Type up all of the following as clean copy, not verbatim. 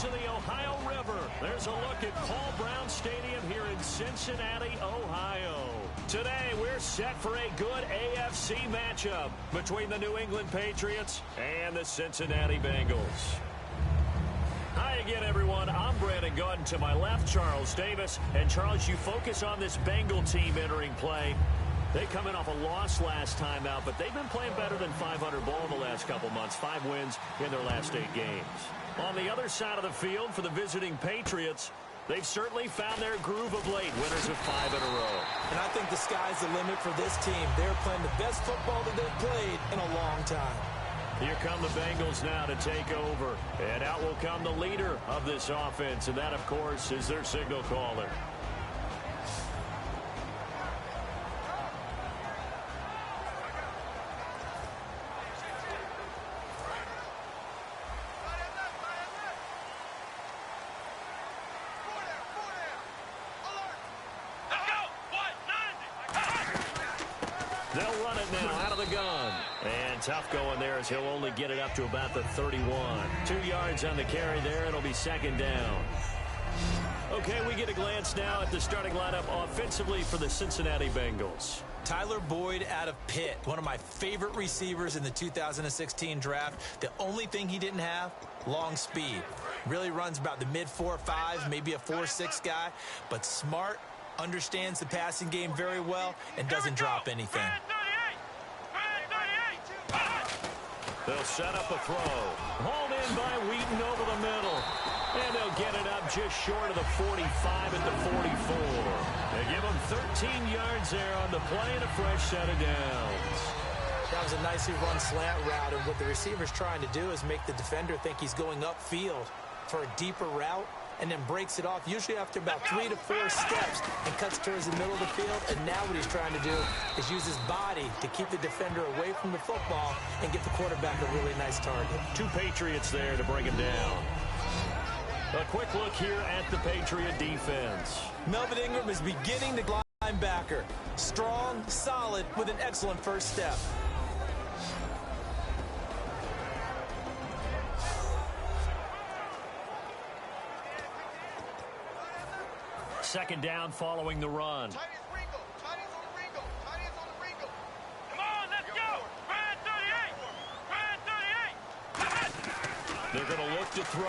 banks of the Ohio River. There's a look at Paul Brown Stadium here in Cincinnati, Ohio. Today, we're set for a good AFC matchup between the New England Patriots and the Cincinnati Bengals. Hi again, everyone. I'm Brandon Gordon. To my left, Charles Davis. And, Charles, you focus on this Bengal team entering play. They come in off a loss last time out, but they've been playing better than 500 ball in the last couple months. 5 wins in their last 8 games. On the other side of the field for the visiting Patriots, they've certainly found their groove of late, winners of 5 in a row. And I think the sky's the limit for this team. They're playing the best football that they've played in a long time. Here come the Bengals now to take over. And out will come the leader of this offense, and that, of course, is their signal caller. They'll run it now out of the gun. And tough going there as he'll only get it up to about the 31. 2 yards on the carry there. It'll be second down. Okay, we get a glance now at the starting lineup offensively for the Cincinnati Bengals. Tyler Boyd out of Pitt, one of my favorite receivers in the 2016 draft. The only thing he didn't have, long speed. Really runs about the mid 4.5, maybe a 4.6 guy, but smart, understands the passing game very well, and doesn't drop anything. They'll set up a throw. Hauled in by Wheaton over the middle. And they'll get it up just short of the 45 at the 44. They give them 13 yards there on the play and a fresh set of downs. That was a nicely run slant route, and what the receiver's trying to do is make the defender think he's going upfield for a deeper route, and then breaks it off, usually after about 3 to 4 steps, and cuts towards the middle of the field. And now what he's trying to do is use his body to keep the defender away from the football and give the quarterback a really nice target. 2 Patriots there to bring him down. A quick look here at the Patriot defense. Melvin Ingram is beginning to glide linebacker. Strong, solid, with an excellent first step. Second down following the run. They're going to look to throw.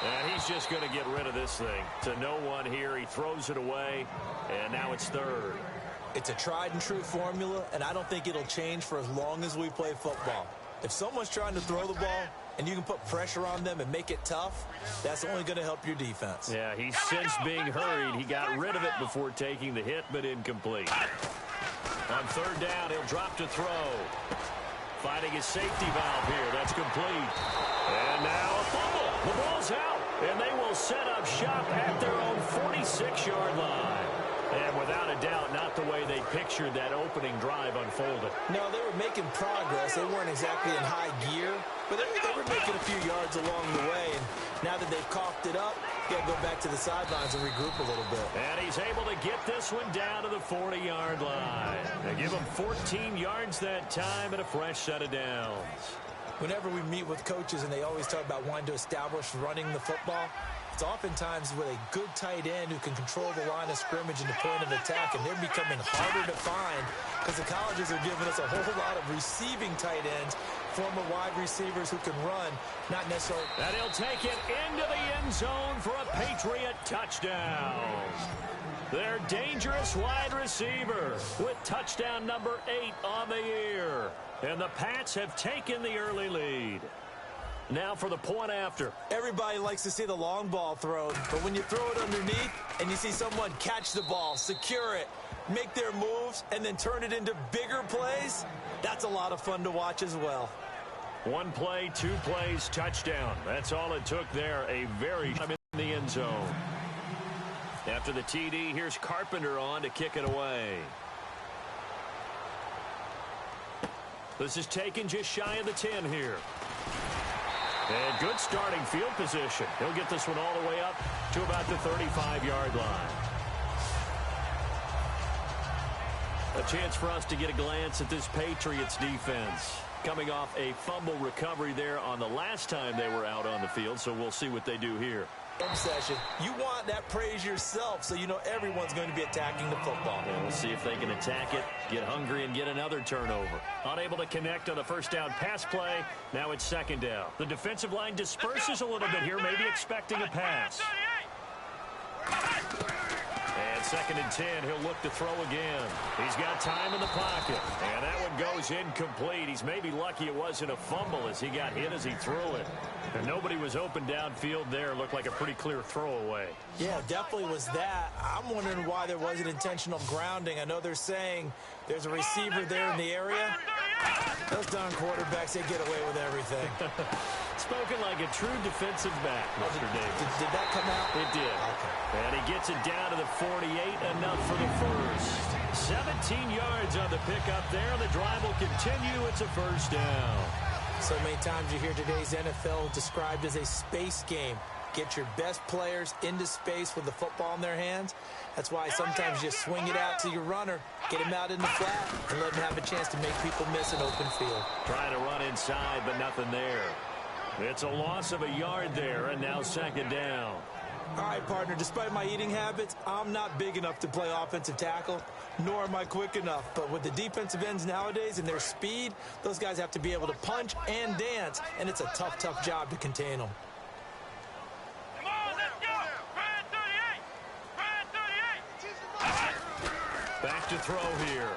And he's just going to get rid of this thing. To no one here. He throws it away. And now it's third. It's a tried and true formula, and I don't think it'll change for as long as we play football. If someone's trying to throw the ball and you can put pressure on them and make it tough, that's only going to help your defense. Yeah, he's since being hurried. He got rid of it before taking the hit, but incomplete. On third down, he'll drop to throw. Finding his safety valve here. That's complete. And now a fumble. The ball's out, and they will set up shop at their own 46-yard line. And without a doubt, not the way they pictured that opening drive unfolded. No, they were making progress. They weren't exactly in high gear, but they were making a few yards along the way. And now that they've coughed it up, you got to go back to the sidelines and regroup a little bit. And he's able to get this one down to the 40-yard line. They give him 14 yards that time and a fresh set of downs. Whenever we meet with coaches and they always talk about wanting to establish running the football, it's oftentimes with a good tight end who can control the line of scrimmage and the point of attack, and they're becoming harder to find because the colleges are giving us a whole lot of receiving tight ends, former wide receivers who can run, not necessarily. And he'll take it into the end zone for a Patriot touchdown. Their dangerous wide receiver with touchdown number 8 on the year. And the Pats have taken the early lead. Now for the point after. Everybody likes to see the long ball thrown, but when you throw it underneath and you see someone catch the ball, secure it, make their moves, and then turn it into bigger plays, that's a lot of fun to watch as well. 1 play, 2 plays, touchdown. That's all it took there. A very in the end zone. After the TD, here's Carpenter on to kick it away. This is taken just shy of the 10 here. And good starting field position. He'll get this one all the way up to about the 35-yard line. A chance for us to get a glance at this Patriots defense. coming off a fumble recovery there on the last time they were out on the field, so we'll see what they do here. Session. You want that praise yourself, so you know everyone's going to be attacking the football. And we'll see if they can attack it, get hungry, and get another turnover. Unable to connect on the first down pass play. Now it's second down. The defensive line disperses a little bit here, maybe expecting a pass. And second and 10, he'll look to throw again. He's got time in the pocket. And that one goes incomplete. He's maybe lucky it wasn't a fumble as he got hit as he threw it. And nobody was open downfield there. Looked like a pretty clear throwaway. Yeah, definitely was that. I'm wondering why there wasn't intentional grounding. I know they're saying there's a receiver there in the area. Those darn quarterbacks, they get away with everything. Spoken like a true defensive back, Mr. Davis. Did that come out? It did. Okay. And he gets it down to the 48, enough for the first. 17 yards on the pickup there. The drive will continue. It's a first down. So many times you hear today's NFL described as a space game. Get your best players into space with the football in their hands. That's why sometimes you swing it out to your runner, get him out in the flat, and let him have a chance to make people miss an open field. Trying to run inside, but nothing there. It's a loss of a yard there, and now second down. All right, partner, despite my eating habits, I'm not big enough to play offensive tackle, nor am I quick enough. But with the defensive ends nowadays and their speed, those guys have to be able to punch and dance, and it's a tough, tough job to contain them. Back to throw here.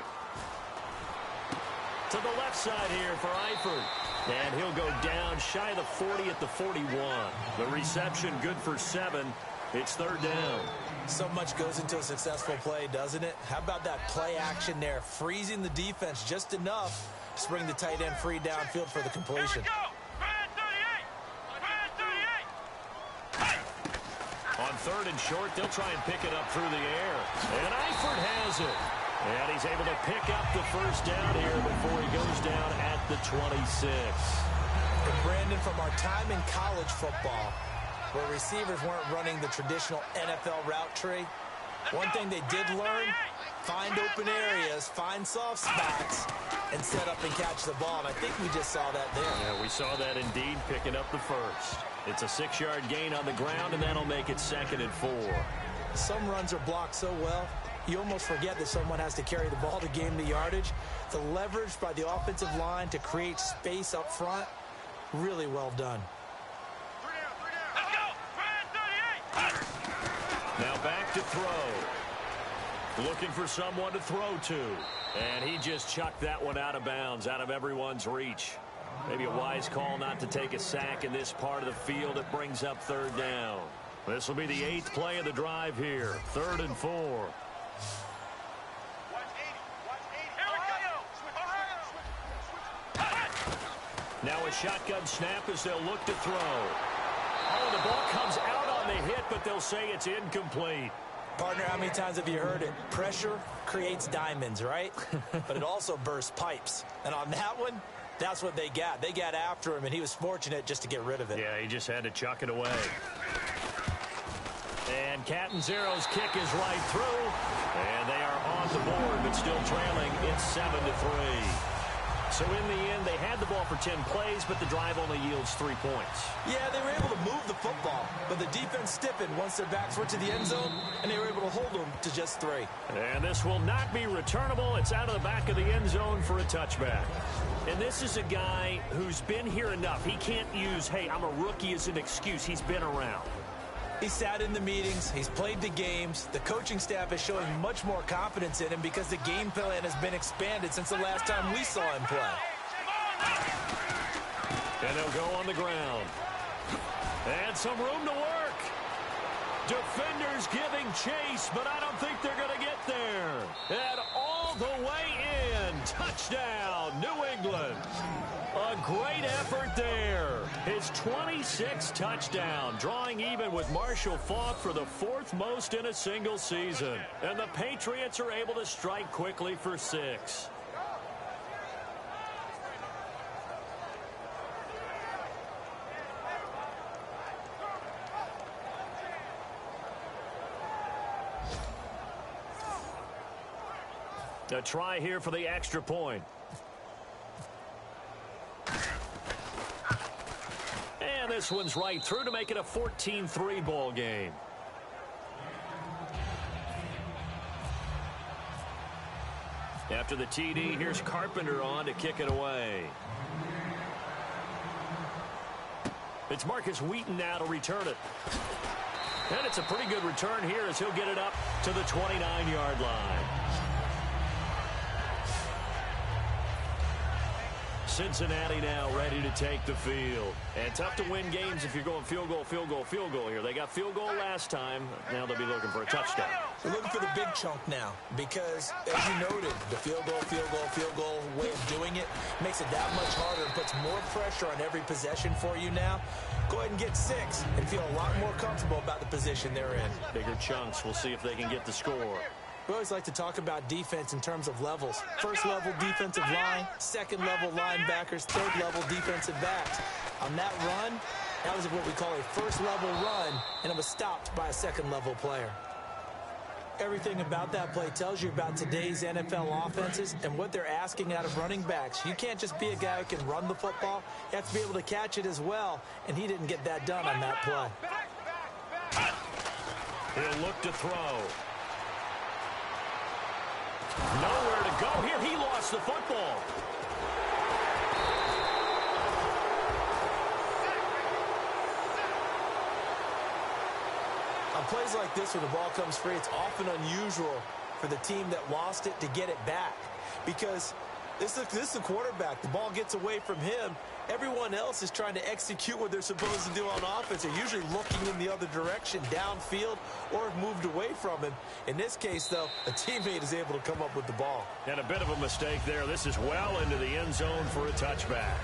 To the left side here for Eifert. And he'll go down shy of the 40 at the 41. The reception good for 7. It's third down. So much goes into a successful play, doesn't it? How about that play action there? Freezing the defense just enough to bring the tight end free downfield for the completion. On third and short, they'll try and pick it up through the air. And Eifert has it. And he's able to pick up the first down here before he goes down at the 26. And Brandon, from our time in college football, where receivers weren't running the traditional NFL route tree, one thing they did learn, find open areas, find soft spots, and set up and catch the ball. And I think we just saw that there. Yeah, we saw that indeed, picking up the first. It's a 6-yard gain on the ground, and that'll make it second and 4. Some runs are blocked so well, you almost forget that someone has to carry the ball to gain the yardage. The leverage by the offensive line to create space up front, really well done. Now back to throw. Looking for someone to throw to. And he just chucked that one out of bounds, out of everyone's reach. Maybe a wise call not to take a sack in this part of the field. It brings up third down. This will be the 8th play of the drive here. 3rd and 4. Now a shotgun snap as they'll look to throw. Oh, the ball comes out on the hit, but they'll say it's incomplete. Partner, how many times have you heard it? Pressure creates diamonds, right? But it also bursts pipes. And on that one, that's what they got. They got after him, and he was fortunate just to get rid of it. Yeah, he just had to chuck it away. And Catanzaro's kick is right through. And they are on the board, but still trailing. It's 7-3. So in the end, they had the ball for 10 plays, but the drive only yields 3 points. Yeah, they were able to move the football, but the defense stiffened once their backs were to the end zone, and they were able to hold them to just 3. And this will not be returnable. It's out of the back of the end zone for a touchback. And this is a guy who's been here enough. He can't use, hey, I'm a rookie as an excuse. He's been around. He sat in the meetings. He's played the games. The coaching staff is showing much more confidence in him because the game plan has been expanded since the last time we saw him play. And they'll go on the ground. And some room to work. Defenders giving chase, but I don't think they're going to get there. And all the way in. Touchdown, New England. A great effort there. His 26th touchdown, drawing even with Marshall Faulk for the 4th most in a single season. And the Patriots are able to strike quickly for 6. A try here for the extra point. this one's right through to make it a 14-3 ball game. After the TD, here's Carpenter on to kick it away. It's Marcus Wheaton now to return it. And it's a pretty good return here as he'll get it up to the 29-yard line. Cincinnati now ready to take the field. And tough to win games if you're going field goal, field goal, field goal here. They got field goal last time. Now they'll be looking for a touchdown. They're looking for the big chunk now because, as you noted, the field goal way of doing it makes it that much harder and puts more pressure on every possession for you now. Go ahead and get 6 and feel a lot more comfortable about the position they're in. Bigger chunks. We'll see if they can get the score. We always like to talk about defense in terms of levels. First level defensive line, second level linebackers, third level defensive backs. On that run, that was what we call a first level run, and it was stopped by a second level player. Everything about that play tells you about today's NFL offenses and what they're asking out of running backs. You can't just be a guy who can run the football. You have to be able to catch it as well, and he didn't get that done on that play. He'll look to throw. Nowhere to go here. He lost the football. On plays like this where the ball comes free, it's often unusual for the team that lost it to get it back because this is the quarterback. The ball gets away from him. Everyone else is trying to execute what they're supposed to do on offense. They're usually looking in the other direction, downfield, or have moved away from him. In this case, though, a teammate is able to come up with the ball. And a bit of a mistake there. This is well into the end zone for a touchback.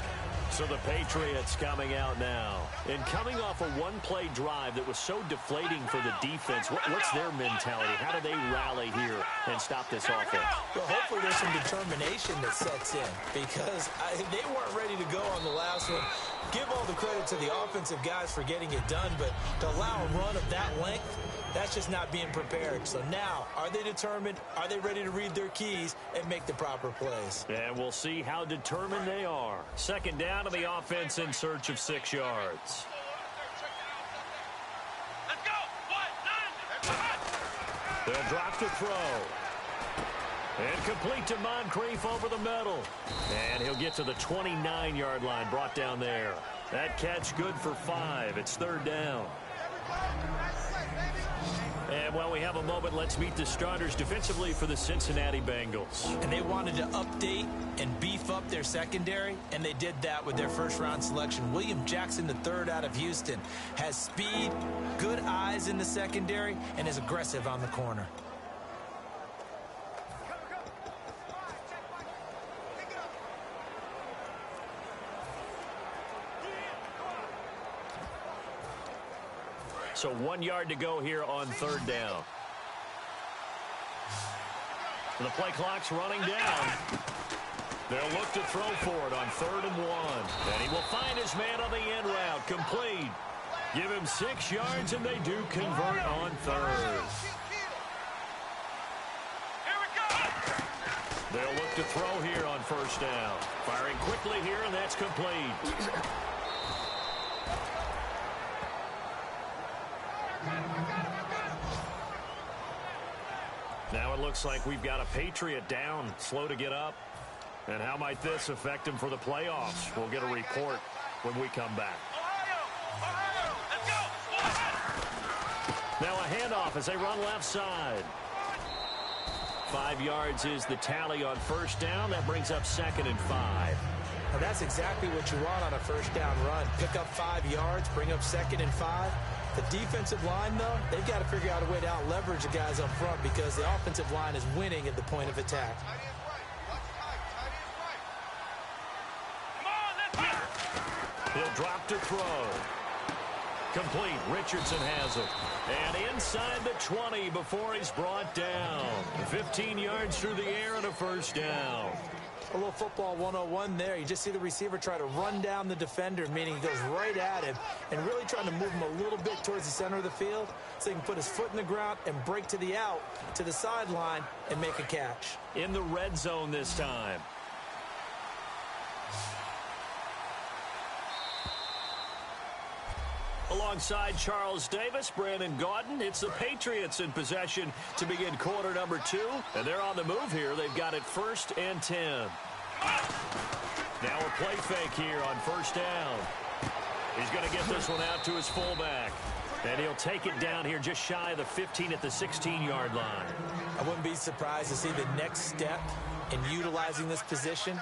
So the Patriots coming out now. And coming off a one-play drive that was so deflating for the defense, what's their mentality? How do they rally here and stop this offense? Well, hopefully there's some determination that sets in because they weren't ready to go on the last one. Give all the credit to the offensive guys for getting it done, but to allow a run of that length, that's just not being prepared. So now, are they determined? Are they ready to read their keys and make the proper plays? And we'll see how determined they are. Second down to the offense in search of 6 yards. They'll drop to throw. And complete to Moncrief over the middle. And he'll get to the 29-yard line, brought down there. That catch good for 5. It's third down. And while we have a moment, let's meet the starters defensively for the Cincinnati Bengals. And they wanted to update and beef up their secondary, and they did that with their first-round selection. William Jackson III out of Houston has speed, good eyes in the secondary, and is aggressive on the corner. So 1 yard to go here on third down. The play clock's running down. They'll look to throw for it on 3rd and 1. And he will find his man on the end route. Complete. Give him 6 yards, and they do convert on 3rd. They'll look to throw here on 1st down. Firing quickly here, and that's complete. Now it looks like we've got a Patriot down, slow to get up. And how might this affect him for the playoffs? We'll get a report when we come back. Now a handoff as they run left side. 5 yards is the tally on 1st down. That brings up 2nd and 5. Now that's exactly what you want on a 1st down run. Pick up 5 yards, bring up 2nd and 5. The defensive line, though, they've got to figure out a way to out-leverage the guys up front because the offensive line is winning at the point of attack. He'll drop to throw. Complete. Richardson has it. And inside the 20 before he's brought down. 15 yards through the air and a 1st down. A little football 101 there. You just see the receiver try to run down the defender, meaning he goes right at him and really trying to move him a little bit towards the center of the field so he can put his foot in the ground and break to the out, to the sideline, and make a catch. In the red zone this time. Alongside Charles Davis, Brandon Gaudin, it's the Patriots in possession to begin quarter number 2. And they're on the move here. They've got it 1st and 10. Now a play fake here on 1st down. He's going to get this one out to his fullback. And he'll take it down here just shy of the 15 at the 16-yard line. I wouldn't be surprised to see the next step in utilizing this position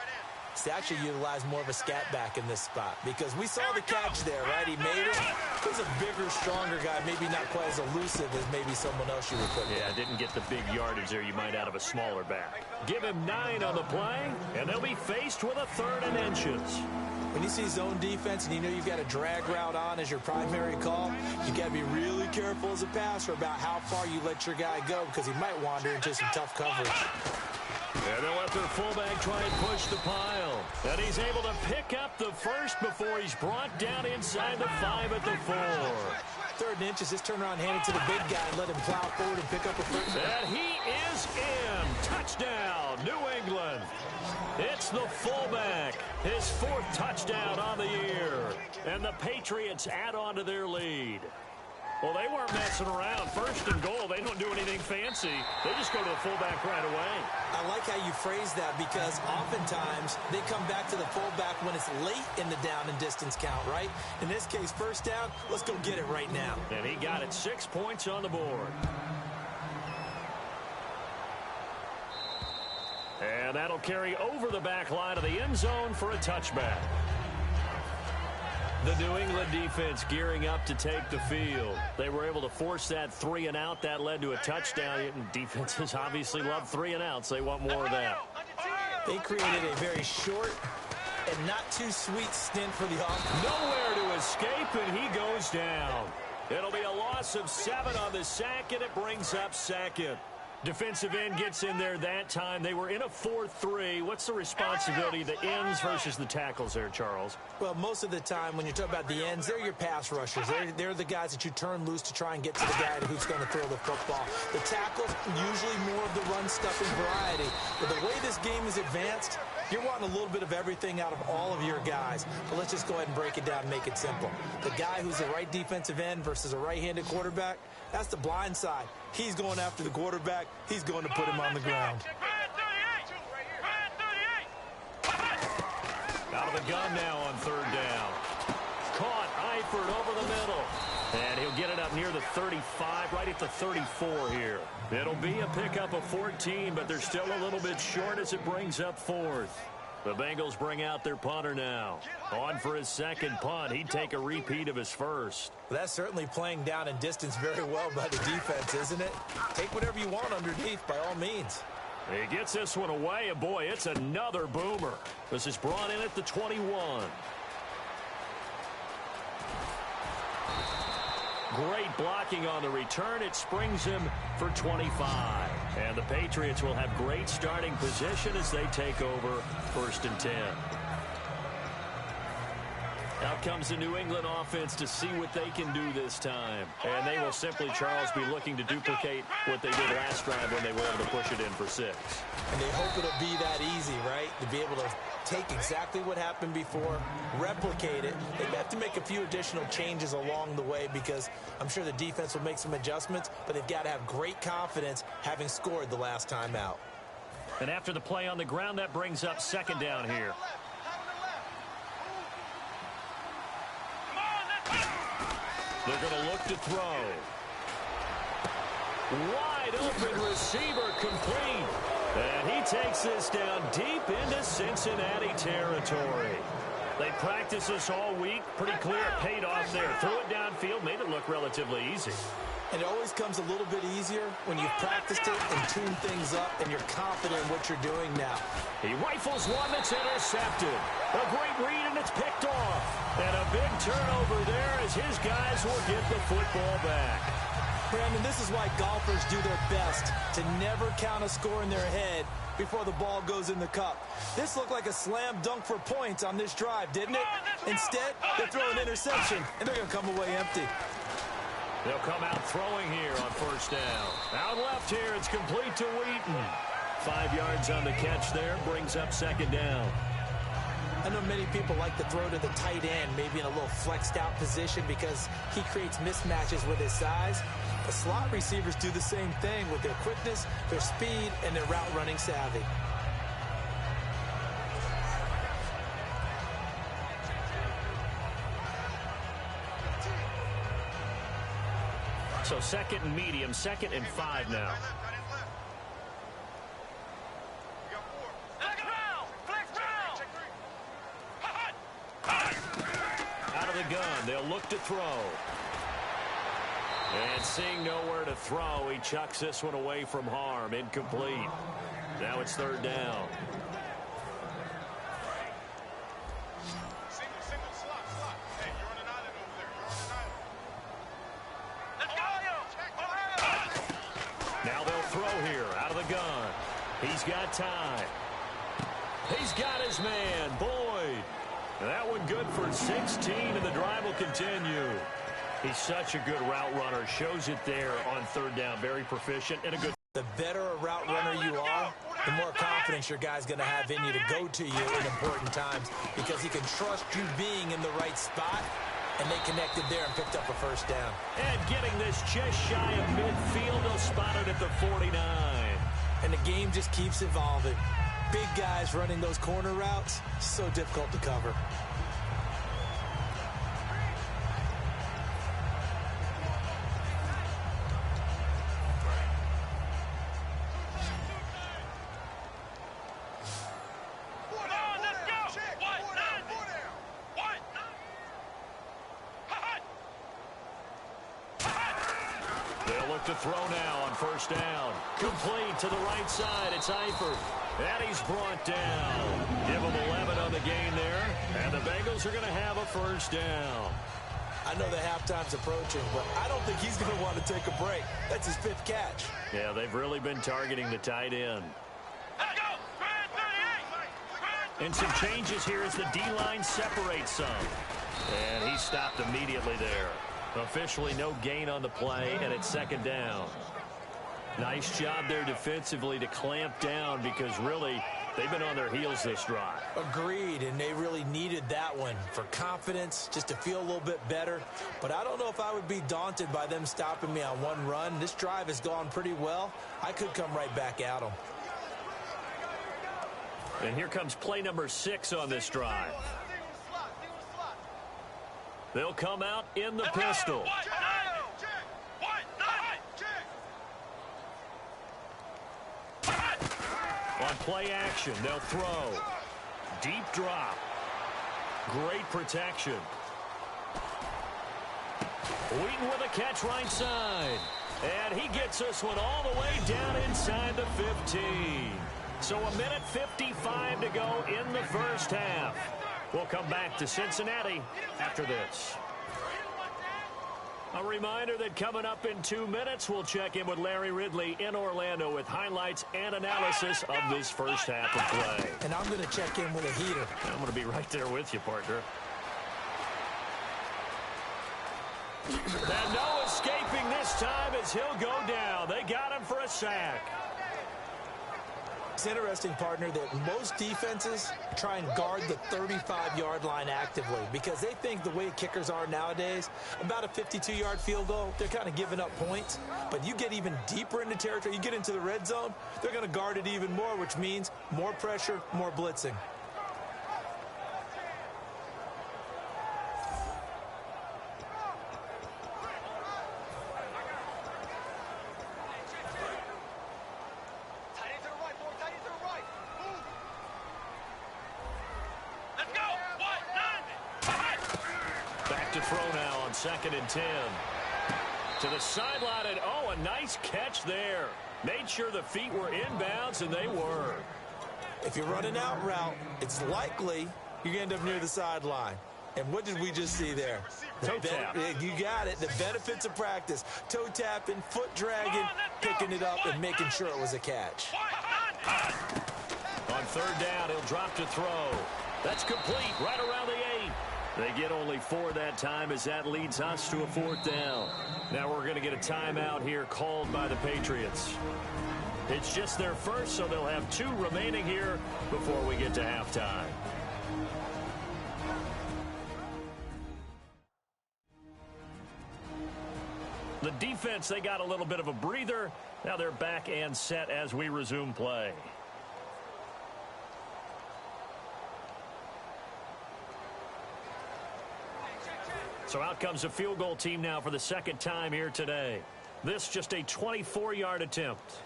is to actually utilize more of a scat back in this spot. Because we saw the catch there, right? He made it. He's a bigger, stronger guy, maybe not quite as elusive as maybe someone else you would put there. Yeah, didn't get the big yardage there you might out of a smaller back. Give him 9 on the play, and they'll be faced with a 3rd and inches. When you see zone defense and you know you've got a drag route on as your primary call, you got to be really careful as a passer about how far you let your guy go because he might wander into some tough coverage. And they'll let their fullback try and push the pile. And he's able to pick up the first before he's brought down inside the 5 at the 4. 3rd and inches, just turn around, hand it to the big guy, and let him plow forward and pick up a first. And he is in. Touchdown, New England. It's the fullback. His 4th touchdown on the year. And the Patriots add on to their lead. Well, they weren't messing around. 1st and goal, they don't do anything fancy. They just go to the fullback right away. I like how you phrase that because oftentimes they come back to the fullback when it's late in the down and distance count, right? In this case, 1st down, let's go get it right now. And he got it 6 points on the board. And that'll carry over the back line of the end zone for a touchback. The New England defense gearing up to take the field. They were able to force that 3 and out. That led to a touchdown. Defenses obviously love 3 and outs. They want more of that. They created a very short and not too sweet stint for the offense. Nowhere to escape, and he goes down. It'll be a loss of 7 on the sack, and it brings up 2nd. Defensive end gets in there that time. They were in a 4-3. What's the responsibility of the ends versus the tackles there, Charles? Well, most of the time when you talk about the ends, they're your pass rushers. They're the guys that you turn loose to try and get to the guy who's going to throw the football. The tackles, usually more of the run-stuffing variety. But the way this game is advanced, you're wanting a little bit of everything out of all of your guys. But let's just go ahead and break it down and make it simple. The guy who's the right defensive end versus a right-handed quarterback, that's the blind side. He's going after the quarterback. He's going to put him on the ground. Out of the gun now on 3rd down. Caught Eifert over the middle. And he'll get it up near the 35, right at the 34 here. It'll be a pickup of 14, but they're still a little bit short as it brings up 4th. The Bengals bring out their punter now. On for his 2nd punt. He'd take a repeat of his 1st. Well, that's certainly playing down in distance very well by the defense, isn't it? Take whatever you want underneath, by all means. He gets this one away, and boy, it's another boomer. This is brought in at the 21. Great blocking on the return. It springs him for 25. And the Patriots will have great starting position as they take over 1st and 10. Out comes the New England offense to see what they can do this time. And they will simply, Charles, be looking to duplicate what they did last drive when they were able to push it in for 6. And they hope it'll be that easy, right? To be able to take exactly what happened before, replicate it. They have to make a few additional changes along the way because I'm sure the defense will make some adjustments, but they've got to have great confidence having scored the last time out. And after the play on the ground, that brings up 2nd down here. They're going to look to throw. Wide open receiver complete. And he takes this down deep into Cincinnati territory. They practiced this all week. Pretty clear it paid off there. Threw it downfield, made it look relatively easy. And it always comes a little bit easier when you've practiced it and tuned things up and you're confident in what you're doing now. He rifles one that's intercepted. A great read, and it's picked off. And a big turnover there as his guys will get the football back. Brandon, this is why golfers do their best to never count a score in their head before the ball goes in the cup. This looked like a slam dunk for points on this drive, didn't it? Instead, they throw an interception, and they're going to come away empty. They'll come out throwing here on 1st down. Out left here, it's complete to Wheaton. 5 yards on the catch there, brings up 2nd down. I know many people like to throw to the tight end, maybe in a little flexed out position because he creates mismatches with his size. The slot receivers do the same thing with their quickness, their speed, and their route running savvy. So second and medium, 2nd and 5 now. Out of the gun, they'll look to throw. And seeing nowhere to throw, he chucks this one away from harm. Incomplete. Now it's 3rd down. Now they'll throw here out of the gun. He's got time. He's got his man, Boyd. That one good for 16, and the drive will continue. He's such a good route runner. Shows it there on 3rd down. Very proficient and a good. The better a route runner you are, the more confidence your guy's going to have in you to go to you in important times because he can trust you being in the right spot. And they connected there and picked up a 1st down. And getting this just shy of midfield, they'll spot it at the 49. And the game just keeps evolving. Big guys running those corner routes, so difficult to cover. To throw now on 1st down. Complete to the right side. It's Eifert. And he's brought down. Give him 11 on the gain there. And the Bengals are going to have a 1st down. I know the halftime's approaching, but I don't think he's going to want to take a break. That's his 5th catch. Yeah, they've really been targeting the tight end. And some changes here as the D-line separates some. And he stopped immediately there. Officially no gain on the play, and it's 2nd down. Nice job there defensively to clamp down because really they've been on their heels this drive. Agreed, and they really needed that one for confidence, just to feel a little bit better. But I don't know if I would be daunted by them stopping me on one run. This drive has gone pretty well. I could come right back at them. And here comes play number 6 on this drive. They'll come out in the pistol. On play action, they'll throw. Deep drop. Great protection. Wheaton with a catch right side. And he gets this one all the way down inside the 15. So 1:55 to go in the 1st half. We'll come back to Cincinnati after this. A reminder that coming up in 2 minutes, we'll check in with Larry Ridley in Orlando with highlights and analysis of this 1st half of play. And I'm going to check in with a heater. I'm going to be right there with you, partner. And no escaping this time as he'll go down. They got him for a sack. It's interesting, partner, that most defenses try and guard the 35-yard line actively because they think the way kickers are nowadays, about a 52-yard field goal, they're kind of giving up points. But you get even deeper into territory, you get into the red zone, they're going to guard it even more, which means more pressure, more blitzing. Throw now on 2nd and 10. To the sideline, and oh, a nice catch there. Made sure the feet were inbounds, and they were. If you're running out route, it's likely you end up near the sideline. And what did we just see there? Toe tap. You got it. The benefits of practice. Toe tapping, foot dragging, picking it up, and making sure it was a catch. On 3rd down, he'll drop to throw. That's complete right around the 8. They get only 4 that time as that leads us to a 4th down. Now we're going to get a timeout here called by the Patriots. It's just their first, so they'll have 2 remaining here before we get to halftime. The defense, they got a little bit of a breather. Now they're back and set as we resume play. So out comes a field goal team now for the second time here today. This just a 24-yard attempt.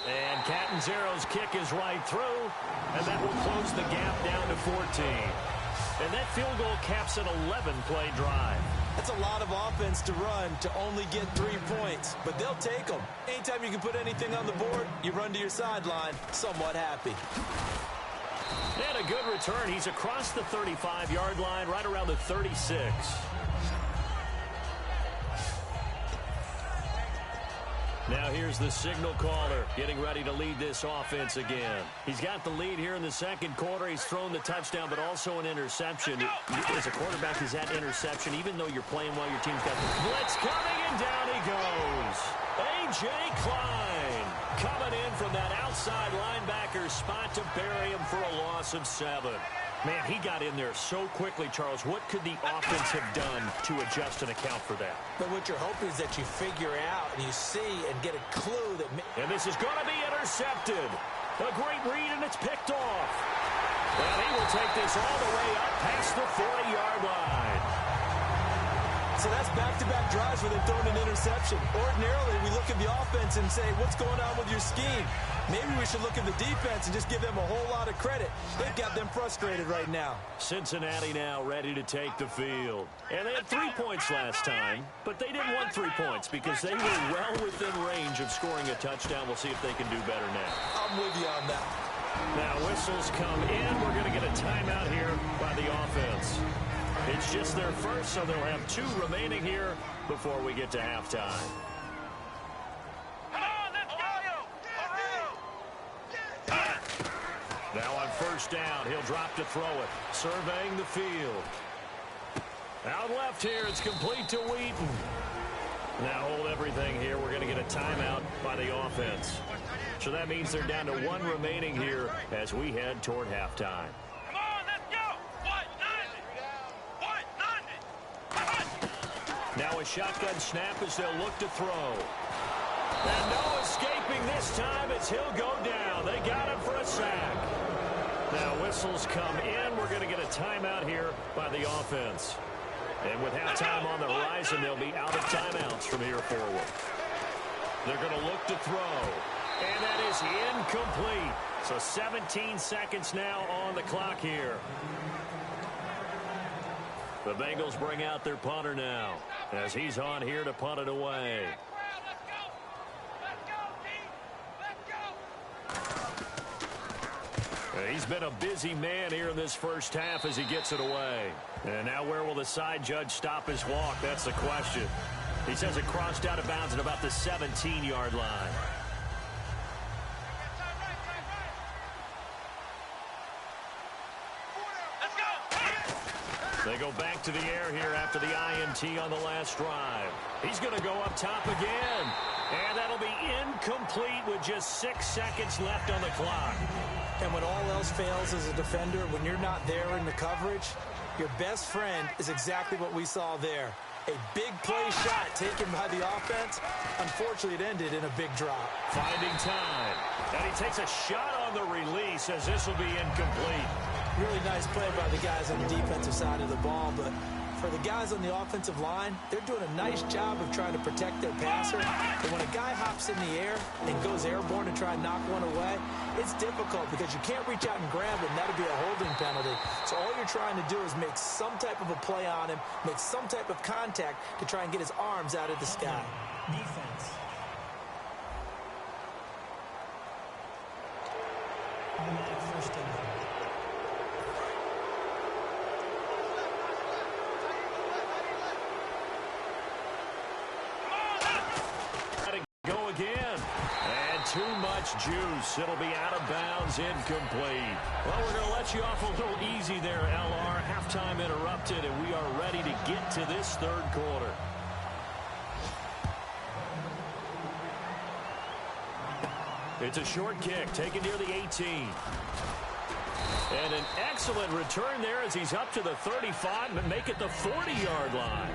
And Catanzaro's kick is right through, and that will close the gap down to 14. And that field goal caps an 11-play drive. That's a lot of offense to run to only get 3 points, but they'll take them. Anytime you can put anything on the board, you run to your sideline somewhat happy. And a good return. He's across the 35-yard line, right around the 36. Now here's the signal caller getting ready to lead this offense again. He's got the lead here in the second quarter. He's thrown the touchdown, but also an interception. As a quarterback, he's had interception, even though you're playing while your team's got the blitz coming, and down he goes. A.J. Klein coming in from that outside linebacker spot to bury him for a loss of 7. Man, he got in there so quickly, Charles. What could the offense have done to adjust and account for that? But what you're hoping is that you figure out and you see and get a clue that... And this is going to be intercepted. A great read, and it's picked off. And he will take this all the way up past the 40-yard line. So that's back-to-back drives where they've thrown an interception. Ordinarily, we look at the offense and say, what's going on with your scheme? Maybe we should look at the defense and just give them a whole lot of credit. They've got them frustrated right now. Cincinnati now ready to take the field. And they had 3 points last time, but they didn't want 3 points because they were well within range of scoring a touchdown. We'll see if they can do better now. I'm with you on that. Now whistles come in. We're going to get a timeout here by the offense. It's just their first, so they'll have 2 remaining here before we get to halftime. Now on first down, he'll drop to throw it. Surveying the field. Out left here, it's complete to Wheaton. Now hold everything here. We're going to get a timeout by the offense. So that means they're down to 1 remaining here as we head toward halftime. Now a shotgun snap as they'll look to throw. And no escaping this time as he'll go down. They got him for a sack. Now whistles come in. We're going to get a timeout here by the offense. And with halftime on the horizon, they'll be out of timeouts from here forward. They're going to look to throw. And that is incomplete. So 17 seconds now on the clock here. The Bengals bring out their punter now as he's on here to punt it away. He's been a busy man here in this first half as he gets it away. And now where will the side judge stop his walk? That's the question. He says it crossed out of bounds at about the 17-yard line. They go back to the air here after the INT on the last drive. He's going to go up top again. And that'll be incomplete with just 6 seconds left on the clock. And when all else fails as a defender, when you're not there in the coverage, your best friend is exactly what we saw there. A big play shot taken by the offense. Unfortunately, it ended in a big drop. Finding time. And he takes a shot on the release as this will be incomplete. Really nice play by the guys on the defensive side of the ball, but for the guys on the offensive line, they're doing a nice job of trying to protect their passer. But when a guy hops in the air and goes airborne to try and knock one away, it's difficult because you can't reach out and grab it, and that'll be a holding penalty. So all you're trying to do is make some type of a play on him, make some type of contact to try and get his arms out of the sky. Defense. First down. Too much juice. It'll be out of bounds, incomplete. Well, we're going to let you off a little easy there, LR. Halftime interrupted, and we are ready to get to this third quarter. It's a short kick taken near the 18. And an excellent return there as he's up to the 35 and make it the 40-yard line.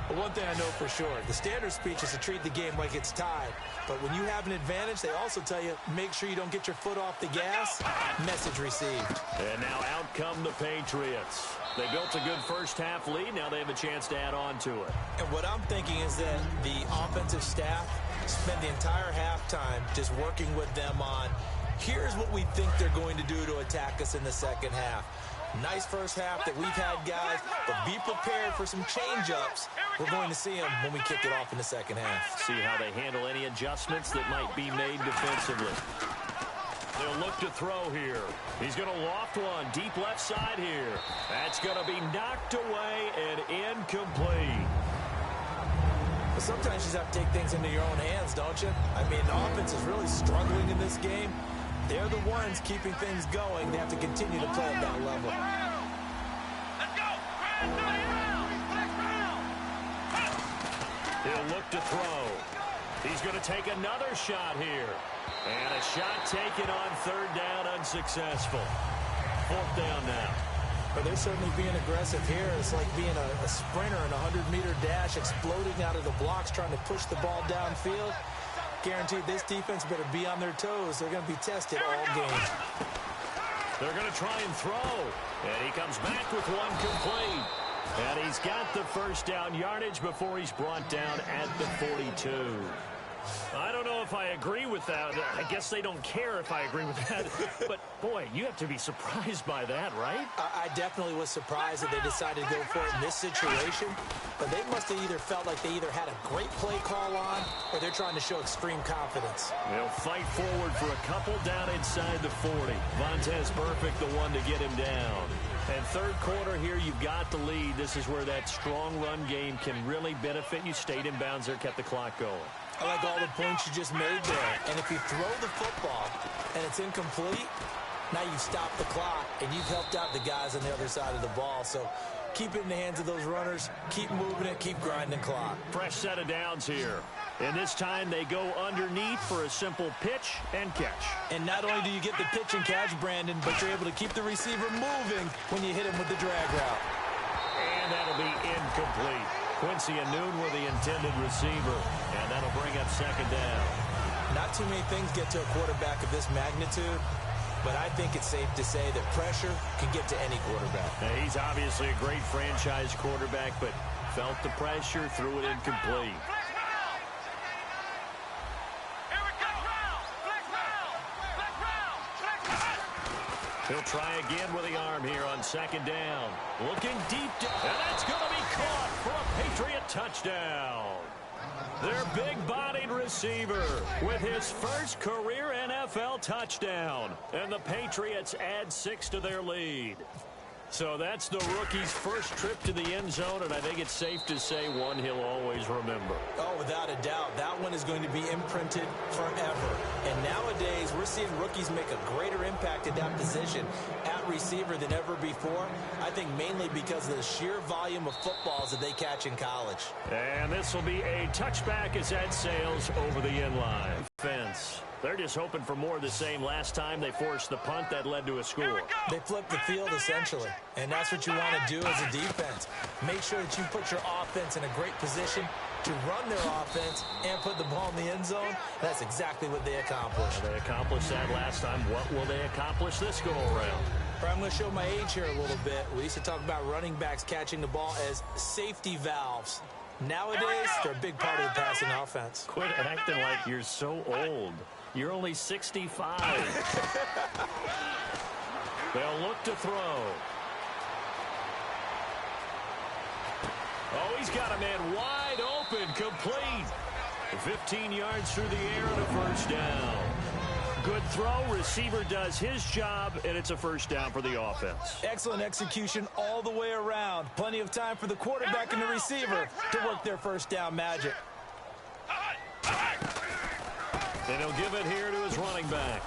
But one thing I know for sure, the standard speech is to treat the game like it's tied. But when you have an advantage, they also tell you, make sure you don't get your foot off the gas. Message received. And now out come the Patriots. They built a good first-half lead. Now they have a chance to add on to it. And what I'm thinking is that the offensive staff spent the entire halftime just working with them on, here's what we think they're going to do to attack us in the second half. Nice first half that we've had, guys, but be prepared for some change-ups. We're going to see them when we kick it off in the second half. See how they handle any adjustments that might be made defensively. They'll look to throw here. He's going to loft one deep left side here. That's going to be knocked away and incomplete. But sometimes you just have to take things into your own hands, don't you? I mean, the offense is really struggling in this game. They're the ones keeping things going. They have to continue to play at that level. Let's go! He'll look to throw. He's going to take another shot here. And a shot taken on third down, unsuccessful. Fourth down now. But they're certainly being aggressive here. It's like being a sprinter in a 100-meter dash, exploding out of the blocks, trying to push the ball downfield. Guaranteed this defense better be on their toes. They're going to be tested all game. They're going to try and throw. And he comes back with one complete. And he's got the first down yardage before he's brought down at the 42. I don't know if I agree with that. I guess they don't care if I agree with that. But, boy, you have to be surprised by that, right? I definitely was surprised that they decided to go for it in this situation. But they must have either felt like they either had a great play call on or they're trying to show extreme confidence. They'll fight forward for a couple down inside the 40. Vontez Burfict, the one to get him down. And third quarter here, you've got the lead. This is where that strong run game can really benefit you. Stayed in bounds there, kept the clock going. I like all the points you just made there. And if you throw the football and it's incomplete, now you've stopped the clock and you've helped out the guys on the other side of the ball. So keep it in the hands of those runners. Keep moving it. Keep grinding clock. Fresh set of downs here. And this time they go underneath for a simple pitch and catch. And not only do you get the pitch and catch, Brandon, but you're able to keep the receiver moving when you hit him with the drag route. And that'll be incomplete. Quincy Anoon with the intended receiver. And that'll bring up second down. Not too many things get to a quarterback of this magnitude, but I think it's safe to say that pressure can get to any quarterback. Now, he's obviously a great franchise quarterback, but felt the pressure, threw it incomplete. He'll try again with the arm here on second down. Looking deep, and that's going to be caught for a Patriot touchdown. Their big-bodied receiver with his first career NFL touchdown. And the Patriots add 6 to their lead. So that's the rookie's first trip to the end zone, and I think it's safe to say one he'll always remember. Oh, without a doubt. That one is going to be imprinted forever. And nowadays, we're seeing rookies make a greater impact at that position at receiver than ever before. I think mainly because of the sheer volume of footballs that they catch in college. And this will be a touchback as that sails over the inline fence. They're just hoping for more of the same. Last time they forced the punt that led to a score. They flipped the field, essentially. And that's what you want to do as a defense. Make sure that you put your offense in a great position to run their offense and put the ball in the end zone. That's exactly what they accomplished. They accomplished that last time. What will they accomplish this go-around? I'm going to show my age here a little bit. We used to talk about running backs catching the ball as safety valves. Nowadays, they're a big part of the passing offense. Quit acting like you're so old. You're only 65. They'll look to throw. Oh, he's got a man wide open, complete. 15 yards through the air and a first down. Good throw. Receiver does his job, and it's a first down for the offense. Excellent execution all the way around. Plenty of time for the quarterback and the receiver to work their first down magic. And he'll give it here to his running back.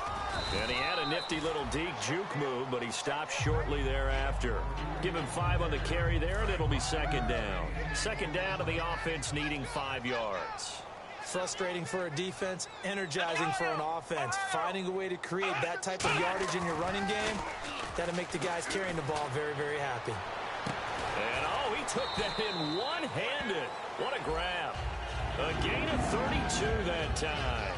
And he had a nifty little deke juke move, but he stopped shortly thereafter. Give him 5 on the carry there, and it'll be second down. Second down to the offense needing 5 yards. Frustrating for a defense, energizing for an offense. Finding a way to create that type of yardage in your running game, that'll make the guys carrying the ball very, very happy. And, oh, he took that in one-handed. What a grab. A gain of 32 that time.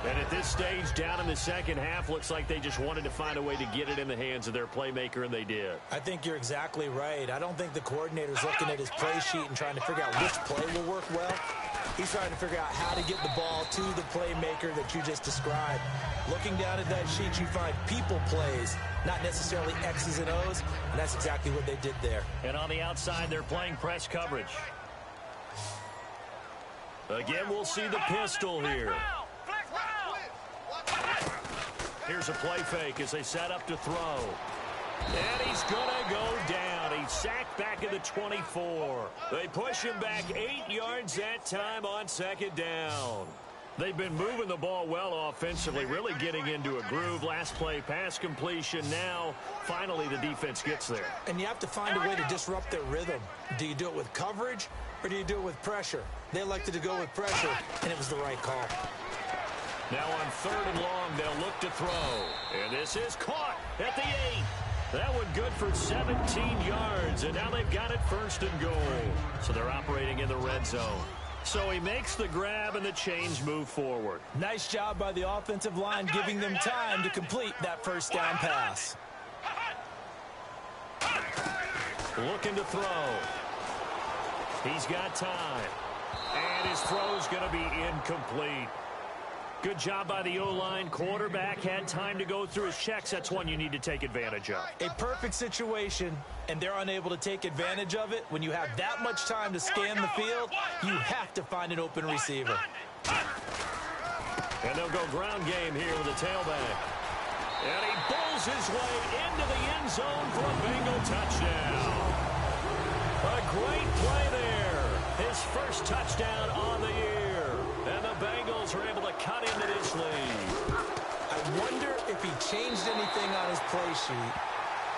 And at this stage, down in the second half, looks like they just wanted to find a way to get it in the hands of their playmaker, and they did. I think you're exactly right. I don't think the coordinator's looking at his play sheet and trying to figure out which play will work well. He's trying to figure out how to get the ball to the playmaker that you just described. Looking down at that sheet, you find people plays, not necessarily X's and O's, and that's exactly what they did there. And on the outside, they're playing press coverage. Again, we'll see the pistol here. Here's a play fake as they set up to throw. And he's going to go down. He's sacked back at the 24. They push him back 8 yards that time on second down. They've been moving the ball well offensively, really getting into a groove. Last play, pass completion. Now, finally, the defense gets there. And you have to find a way to disrupt their rhythm. Do you do it with coverage, or do you do it with pressure? They elected to go with pressure, and it was the right call. Now on 3rd and long, they'll look to throw. And this is caught at the 8. That one good for 17 yards, and now they've got it 1st and goal. So they're operating in the red zone. So he makes the grab, and the chains move forward. Nice job by the offensive line, giving them time to complete that first down pass. Looking to throw. He's got time. And his throw's going to be incomplete. Good job by the O-line. Quarterback had time to go through his checks. That's one you need to take advantage of. A perfect situation, and they're unable to take advantage of it. When you have that much time to scan the field, you have to find an open receiver. And they'll go ground game here with a tailback. And he bowls his way into the end zone for a Bengal touchdown. A great play there. His first touchdown on the year. And the Bengals are able to cut into this lead. I wonder if he changed anything on his play sheet,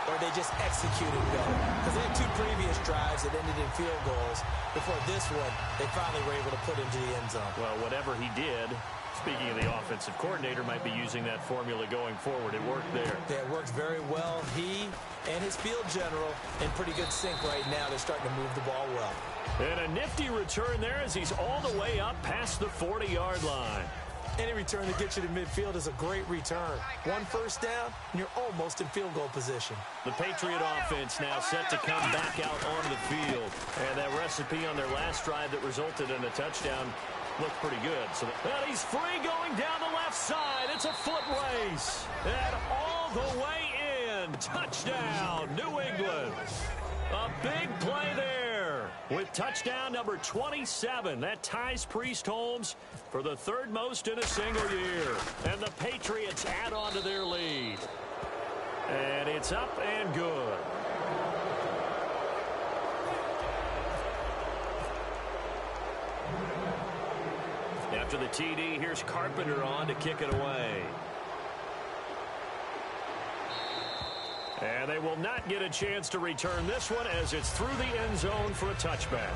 or they just executed better. Because they had 2 previous drives that ended in field goals. Before this one, they finally were able to put into the end zone. Well, whatever he did, speaking of the offensive coordinator, might be using that formula going forward. It worked there. Yeah, it worked very well. He and his field general in pretty good sync right now. They're starting to move the ball well. And a nifty return there as he's all the way up past the 40-yard line. Any return that gets you to midfield is a great return. 1 first down, and you're almost in field goal position. The Patriot offense now set to come back out onto the field. And that recipe on their last drive that resulted in a touchdown looked pretty good. And he's free going down the left side. It's a foot race. And all the way in. Touchdown, New England. A big play there with touchdown number 27. That ties Priest Holmes for the 3rd most in a single year. And the Patriots add on to their lead. And it's up and good. After the TD, here's Carpenter on to kick it away. And they will not get a chance to return this one as it's through the end zone for a touchback.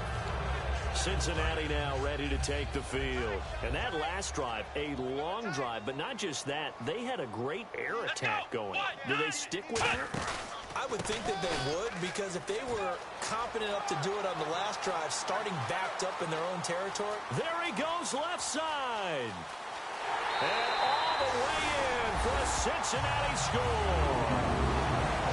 Cincinnati now ready to take the field. And that last drive, a long drive, but not just that. They had a great air attack going. Do they stick with that? I would think that they would, because if they were competent enough to do it on the last drive, starting backed up in their own territory. There he goes left side. And all the way in for a Cincinnati score.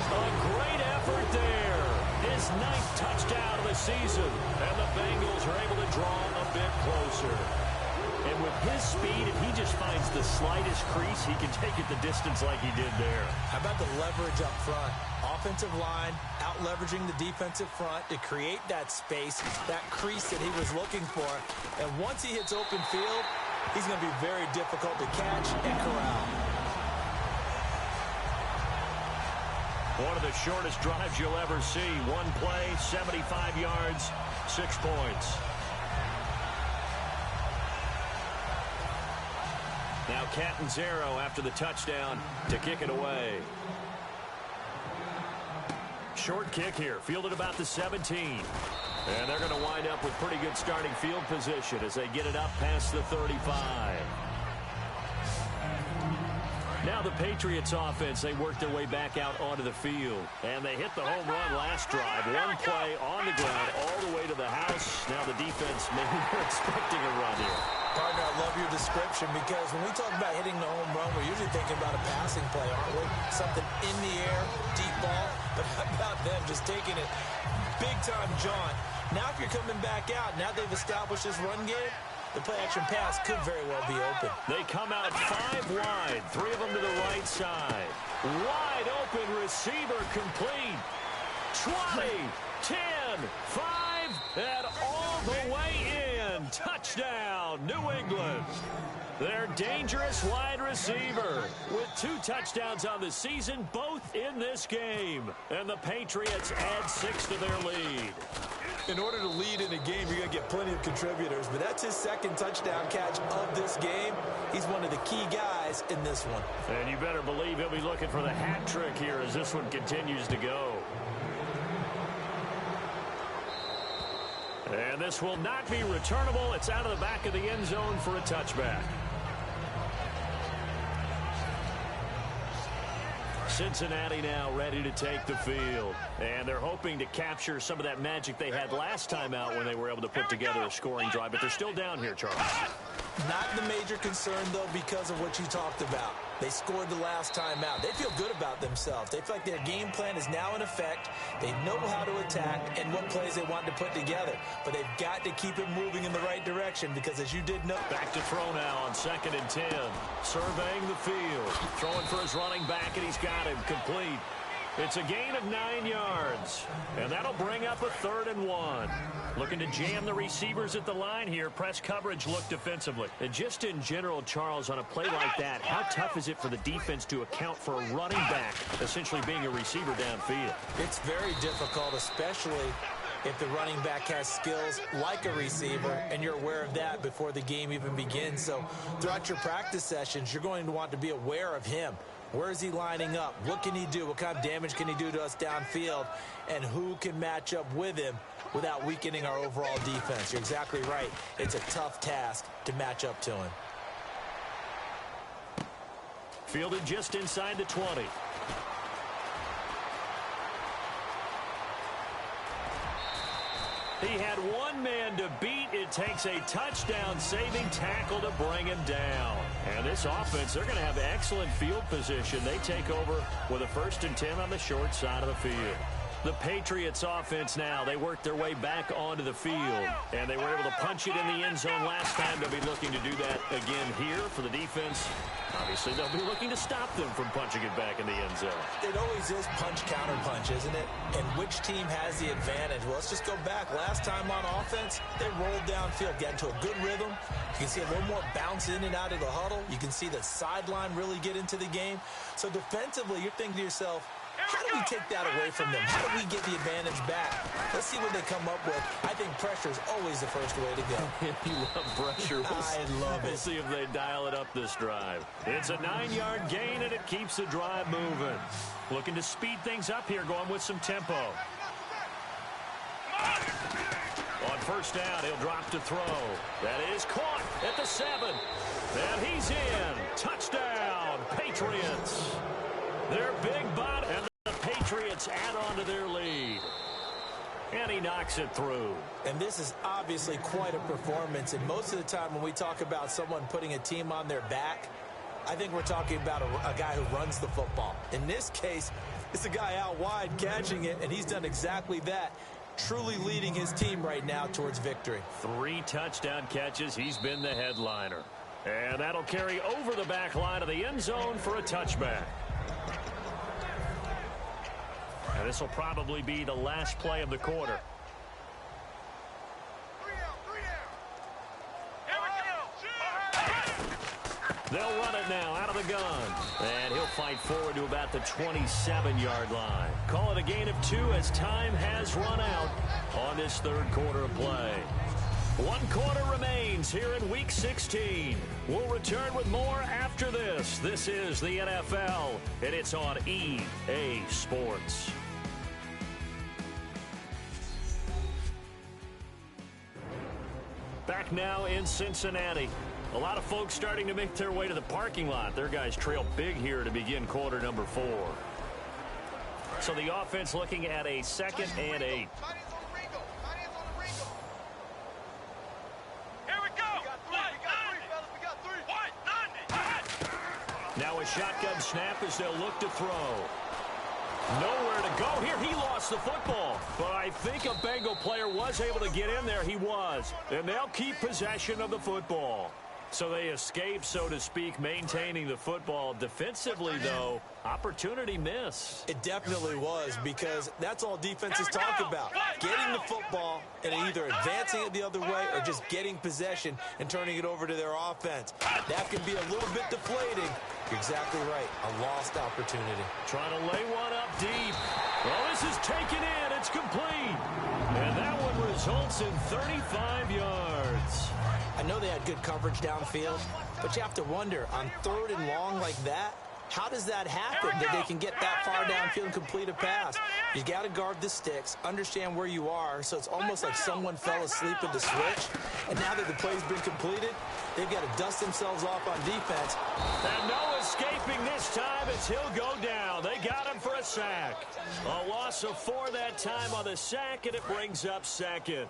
A great effort there. His 9th touchdown of the season. And the Bengals are able to draw a bit closer. And with his speed, if he just finds the slightest crease, he can take it the distance like he did there. How about the leverage up front? Offensive line out-leveraging the defensive front to create that space, that crease that he was looking for. And once he hits open field, he's going to be very difficult to catch and corral. One of the shortest drives you'll ever see. One play, 75 yards, 6 points. Now Catanzaro after the touchdown to kick it away. short kick here, fielded about the 17. And they're going to wind up with pretty good starting field position as they get it up past the 35. Now the Patriots offense, they work their way back out onto the field. And they hit the home run last drive. One play on the ground all the way to the house. Now the defense, maybe they're expecting a run here. Partner, I love your description because when we talk about hitting the home run, we're usually thinking about a passing play, aren't we? Something in the air, deep ball. But how about them just taking it big-time jaunt? Now if you're coming back out, now they've established this run game, the play-action pass could very well be open. They come out 5 wide, 3 of them to the right side. Wide open receiver complete. 20, 10, 5, and all the way in. Touchdown, New England. Their dangerous wide receiver with 2 touchdowns on the season, both in this game. And the Patriots add 6 to their lead. In order to lead in a game, you're going to get plenty of contributors, but that's his second touchdown catch of this game. He's one of the key guys in this one. And you better believe he'll be looking for the hat trick here as this one continues to go. And this will not be returnable. It's out of the back of the end zone for a touchback. Cincinnati now ready to take the field. And they're hoping to capture some of that magic they had last time out when they were able to put together a scoring drive. But they're still down here, Charles. Not the major concern, though, because of what you talked about. They scored the last time out. They feel good about themselves. They feel like their game plan is now in effect. They know how to attack and what plays they want to put together. But they've got to keep it moving in the right direction because, as you did know... Back to throw now on 2nd and 10. Surveying the field. Throwing for his running back, and he's got him complete. It's a gain of 9 yards. And that'll bring up a 3rd and 1. Looking to jam the receivers at the line here. Press coverage look defensively. And just in general, Charles, on a play like that, how tough is it for the defense to account for a running back essentially being a receiver downfield? It's very difficult, especially if the running back has skills like a receiver, and you're aware of that before the game even begins. So throughout your practice sessions, you're going to want to be aware of him. Where is he lining up? What can he do? What kind of damage can he do to us downfield? And who can match up with him without weakening our overall defense? You're exactly right. It's a tough task to match up to him. Fielded just inside the 20. He had one man to beat. It takes a touchdown-saving tackle to bring him down. And this offense, they're going to have excellent field position. They take over with a 1st and 10 on the short side of the field. The Patriots offense now, they work their way back onto the field. And they were able to punch it in the end zone last time. They'll be looking to do that again here for the defense. Obviously, they'll be looking to stop them from punching it back in the end zone. It always is punch-counter-punch, isn't it? And which team has the advantage? Well, let's just go back. Last time on offense, they rolled downfield, got into a good rhythm. You can see a little more bounce in and out of the huddle. You can see the sideline really get into the game. So defensively, you're thinking to yourself, how do we take that away from them? How do we get the advantage back? Let's see what they come up with. I think pressure is always the first way to go. You love pressure. I love it. We'll see if they dial it up this drive. It's a 9-yard gain, and it keeps the drive moving. Looking to speed things up here, going with some tempo. On 1st down, he'll drop to throw. That is caught at the 7. And he's in. Touchdown, Patriots. Their big bot, and the Patriots add on to their lead. And he knocks it through. And this is obviously quite a performance. And most of the time when we talk about someone putting a team on their back, I think we're talking about a guy who runs the football. In this case, it's a guy out wide catching it, and he's done exactly that. Truly leading his team right now towards victory. 3 touchdown catches. He's been the headliner. And that'll carry over the back line of the end zone for a touchback. And this will probably be the last play of the quarter. They'll run it now out of the gun. And he'll fight forward to about the 27-yard line. Call it a gain of 2 as time has run out on this 3rd quarter of play. 1 quarter remains here in Week 16. We'll return with more after this. This is the NFL, and it's on EA Sports. Back now in Cincinnati. A lot of folks starting to make their way to the parking lot. Their guys trail big here to begin quarter number 4. So the offense looking at a 2nd and 8. Now a shotgun snap as they'll look to throw. Nowhere to go here. He lost the football. But I think a Bengal player was able to get in there. He was. And they'll keep possession of the football. So they escape, so to speak, maintaining the football. Defensively, though, opportunity miss. It definitely was, because that's all defenses talk about. Getting the football and either advancing it the other way or just getting possession and turning it over to their offense. That can be a little bit deflating. You're exactly right. A lost opportunity. Trying to lay one up deep. Well, this is taken in. It's complete. And that one results in 35 yards. I know they had good coverage downfield, but you have to wonder, on 3rd and long like that, how does that happen that they can get that far downfield and complete a pass? You got to guard the sticks, understand where you are, so it's almost like someone fell asleep at the switch, and now that the play's been completed, they've got to dust themselves off on defense. And no escaping this time as he'll go down. They got him for a sack. A loss of 4 that time on the sack, and it brings up 2nd.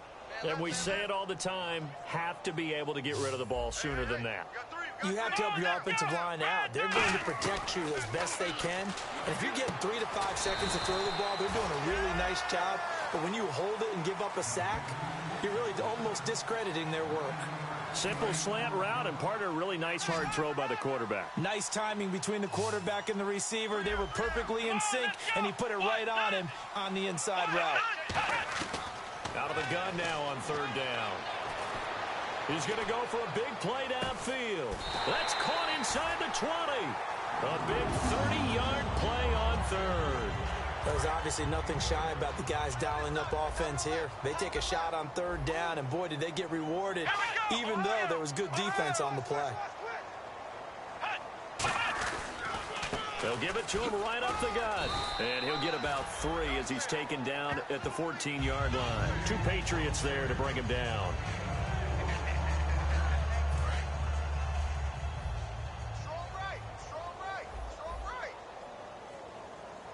And we say it all the time, have to be able to get rid of the ball sooner than that. You have to help your offensive line out. They're going to protect you as best they can. And if you're getting 3 to 5 seconds to throw the ball, they're doing a really nice job. But when you hold it and give up a sack, you're really almost discrediting their work. Simple slant route and part of a really nice hard throw by the quarterback. Nice timing between the quarterback and the receiver. They were perfectly in sync, and he put it right on him on the inside route. Out of the gun now on 3rd down. He's going to go for a big play downfield. That's caught inside the 20. A big 30-yard play on 3rd. There's obviously nothing shy about the guys dialing up offense here. They take a shot on 3rd down, and boy, did they get rewarded, even though there was good defense on the play. They'll give it to him right up the gut. And he'll get about 3 as he's taken down at the 14-yard line. 2 Patriots there to bring him down. Strong right. Strong right. Strong right.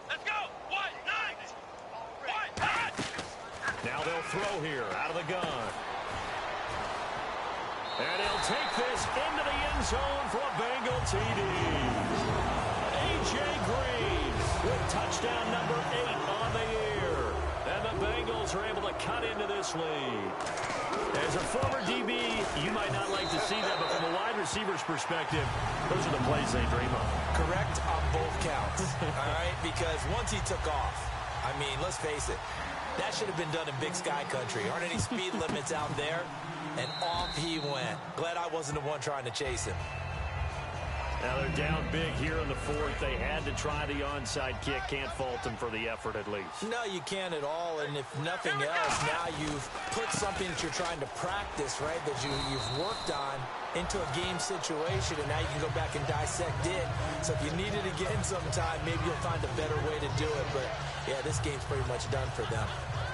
Let's go. 1-9. Now they'll throw here out of the gun. And he'll take this into the end zone for a Bengal TD. A.J. Green with touchdown number 8 on the year. And the Bengals are able to cut into this lead. As a former DB, you might not like to see that, but from a wide receiver's perspective, those are the plays they dream of. Correct on both counts, all right? Because once he took off, I mean, let's face it, that should have been done in Big Sky Country. Aren't any speed limits out there? And off he went. Glad I wasn't the one trying to chase him. Now they're down big here in the 4th. They had to try the onside kick. Can't fault them for the effort at least. No, you can't at all. And if nothing else, now you've put something that you're trying to practice, right, that you've worked on into a game situation, and now you can go back and dissect it. So if you need it again sometime, maybe you'll find a better way to do it. But, yeah, this game's pretty much done for them.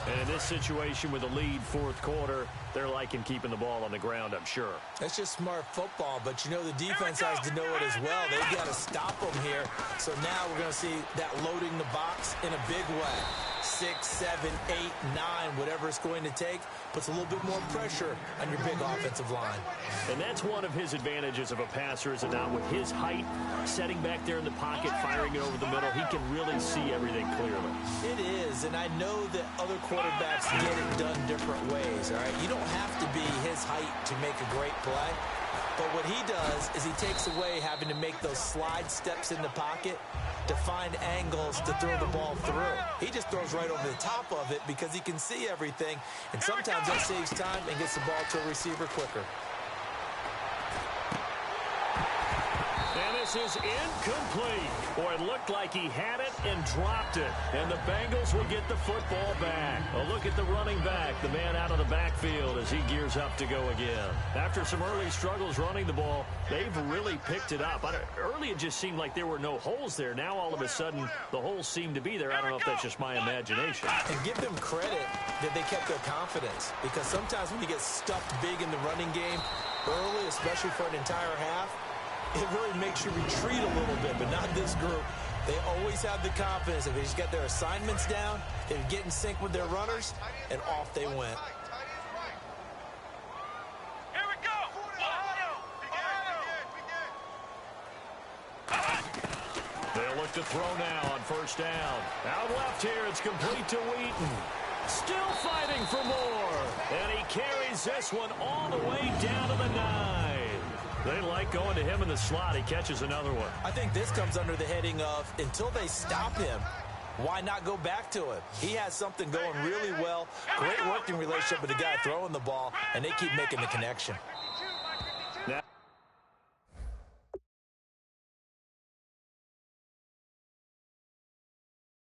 And in this situation with a lead 4th quarter, they're liking keeping the ball on the ground, I'm sure. That's just smart football, but you know the defense has to know it as well. They've got to stop them here. So now we're going to see that loading the box in a big way. 6, 7, 8, 9, whatever it's going to take, puts a little bit more pressure on your big offensive line. And that's one of his advantages of a passer, is it not? With his height, setting back there in the pocket, firing it over the middle, he can really see everything clearly. It is, and I know that other quarterbacks get it done different ways, all right? You don't have to be his height to make a great play, but what he does is he takes away having to make those slide steps in the pocket to find angles to throw the ball through. He just throws right over the top of it because he can see everything, and sometimes that saves time and gets the ball to a receiver quicker. And this This is incomplete. Boy, it looked like he had it and dropped it. And the Bengals will get the football back. A look at the running back, the man out of the backfield as he gears up to go again. After some early struggles running the ball, they've really picked it up. Early it just seemed like there were no holes there. Now all of a sudden the holes seem to be there. I don't know if that's just my imagination. And give them credit that they kept their confidence, because sometimes when you get stuffed big in the running game early, especially for an entire half, it really makes you retreat a little bit, but not this group. They always have the confidence. If they just get their assignments down, they get in sync with their runners, and off they went. Here we go! They'll look to throw now on first down. Out left here, it's complete to Wheaton. Still fighting for more. And he carries this one all the way down to the 9. They like going to him in the slot. He catches another one. I think this comes under the heading of, until they stop him, why not go back to him? He has something going really well. Great working relationship with the guy throwing the ball, and they keep making the connection.